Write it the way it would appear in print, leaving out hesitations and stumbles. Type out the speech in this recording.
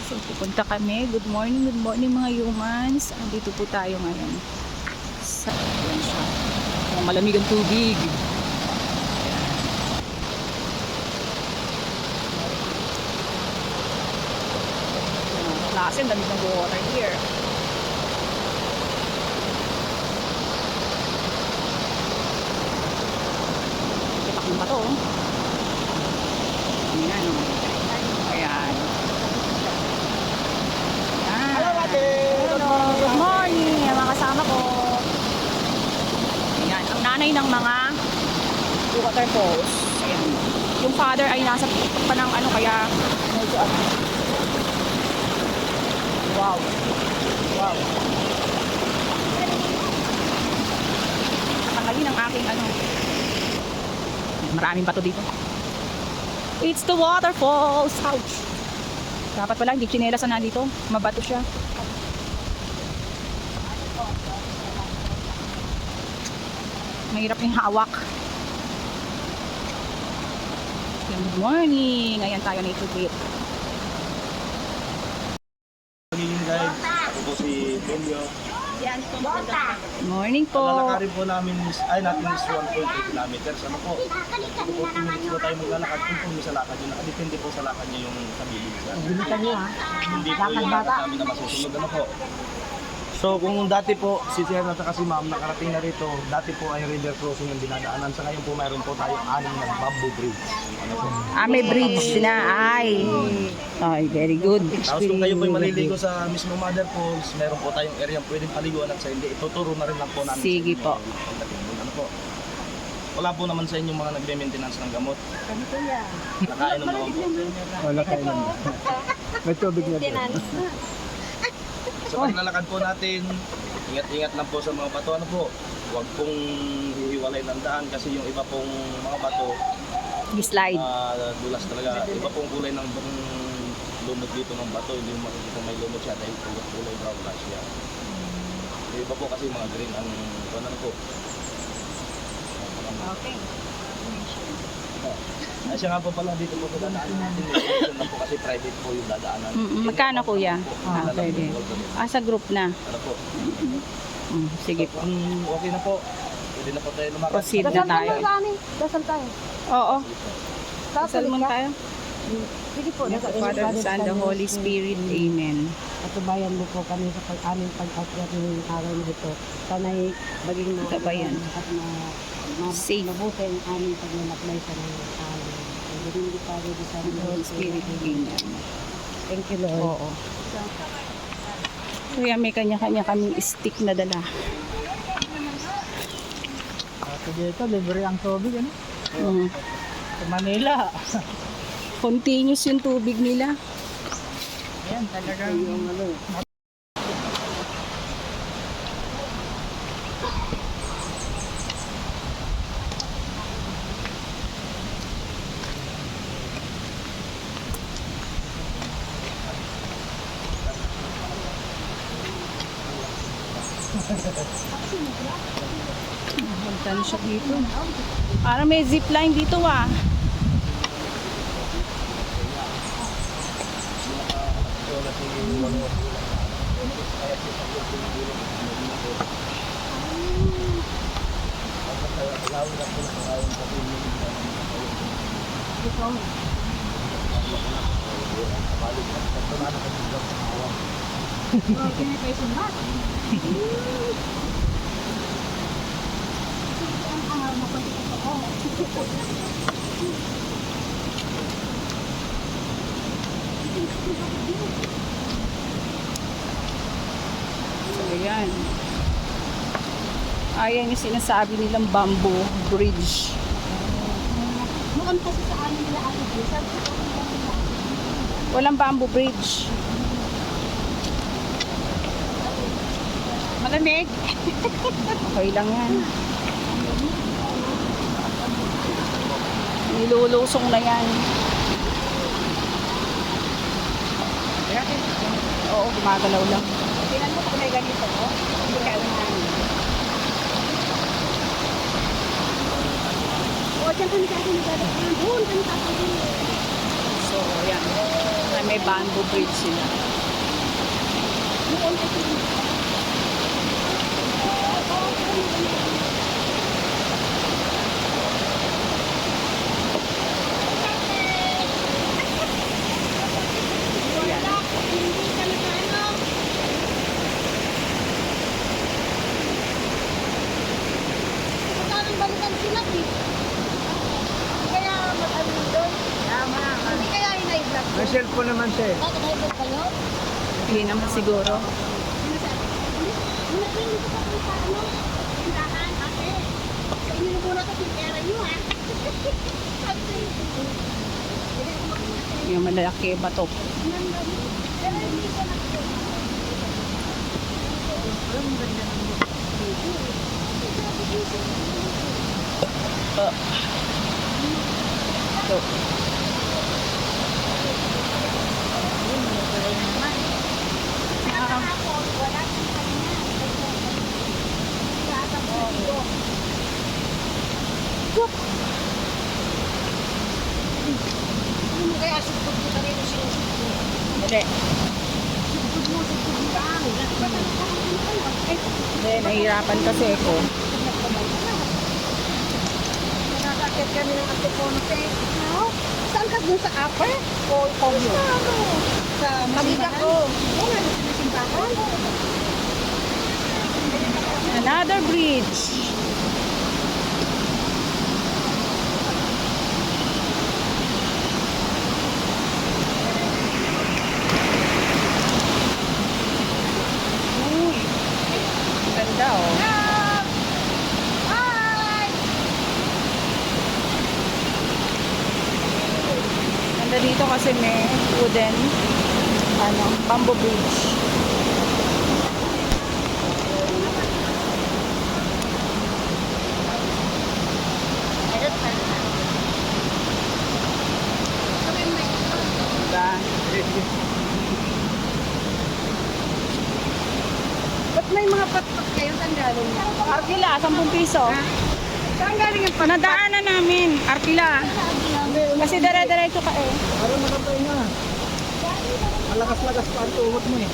So, pupunta kami. Good morning mga humans. Andito po tayo ngayon. Ayan siya. Malamig ang tubig. Klase, ang dami ng water here. Ipak ng bato. Ayan. Ayan. Hello, ate! Good morning, mga kasama ko. Ayan, ang nanay ng mga waterfalls. Ayan. Yung father ay nasa pa ng ano, kaya medyo ano. Wow. Wow. Nakangalin ang aking ano. Maraming bato dito. It's the waterfalls. Ouch. Dapat pala hindi tsinelas na dito. Mabato siya. Mahirap yung hawak. Good morning. Ayan tayo na itubit. Magiging guide. Ako po si Benyo. Morning po. Lalakarin po namin natin is 1.8 kilometers. Ano po? 40 minutes po tayo maglalakad. Kung sa lakad yun, nakadepende po sa lakad niya yung kabilin. Bilisan niyo ha. Hindi po yung lakad namin na masusunod. Ano po? So kung dati po si Sir at si Ma'am nakarating na rito, dati po ay river crossing yung dinadaanan. Sa ngayon po mayroon po tayong 6 na bamboo bridge. Ano po? May bridge na. Ay, very good. Tapos kung kayo po ay maliligo sa mismo Mother Falls, meron po tayong area pwedeng paliguan at sa hindi. Ituturo na rin lang po namin. Sige po. Ano po? Wala po naman sa inyong mga nagme-maintenance ng gamot. Kami kuya. Nakainom naman po. Wala kayo naman. May tubig na din. Sa paglalakad po natin, ingat-ingat lang po sa mga bato. Ano po? Huwag pong hihiwalay ng daan kasi yung iba pong mga bato, Slide. dulas talaga. Iba pong kulay ng lumot dito ng bato. Hindi mo makikita may lumot siya dahil kulay brown na siya. Yung iba po kasi mga green ang ano po. Okay. Ay siya nga po pala dito po dadaanan natin. Dito na po kasi private po yung dadaanan. Magkano kuya? Pwede. Sa group na. Ano po? Sige po. Kung okay na po, pwede na po tayo lumakad. Proceed na tayo. Dasal tayo. Oo. Dasal Salmon tayo. Sige po. The Father, the Son, the Holy Spirit. Amen. Patubayan mo po kami sa aming pag-akyat ng araw na ito. Sana'y maging Patubayan. at Safe. mabuti ang aming paglalakbay sa mga araw. Hindi pa rin sa Holy Spirit. Amen. Thank you, Lord. Oo. Kuya, may kanya-kanya kaming stick na dala. At dito, libre ang tubig. Ano? Sa Manila. Continuous yung tubig nila. Yan, talagang Yung ano, Magkano siya dito? Parang may zipline dito ah. So, ayan. Ayan yung sinasabi nilang bamboo bridge. noon kasi sa amin nila ano, Walang bamboo bridge. Malamig. Okay lang yan. Nilulusong na yan. Oo, gumagalaw lang. Tingnan mo kung may ganito, no? Hindi ka alam namin. O, dyan kami kasi nagdadaan. Doon kami tatawin. So, ayan. Ayan, may bamboo bridge sila. May cellphone naman siya eh. Hindi naman siguro. Yung malalaki bato. Ito. Hindi. Hindi, nahihirapan kasi ako. Nakakakit kami ng Antiponte. Saan ka dun sa upper? O sa Magiga ko. Another bridge. Uy, ganda oh. Ganda dito kasi may wooden bamboo bridge. Diba? Ba't may mga patpat kayo? Saan galing? Arkila, 10 piso. Saan galing yung patpat? Nadaanan namin, Arkila. Kasi dire-diretso ka eh. Parang nakapay na. Malakas-lakas pa ang tuhod mo eh.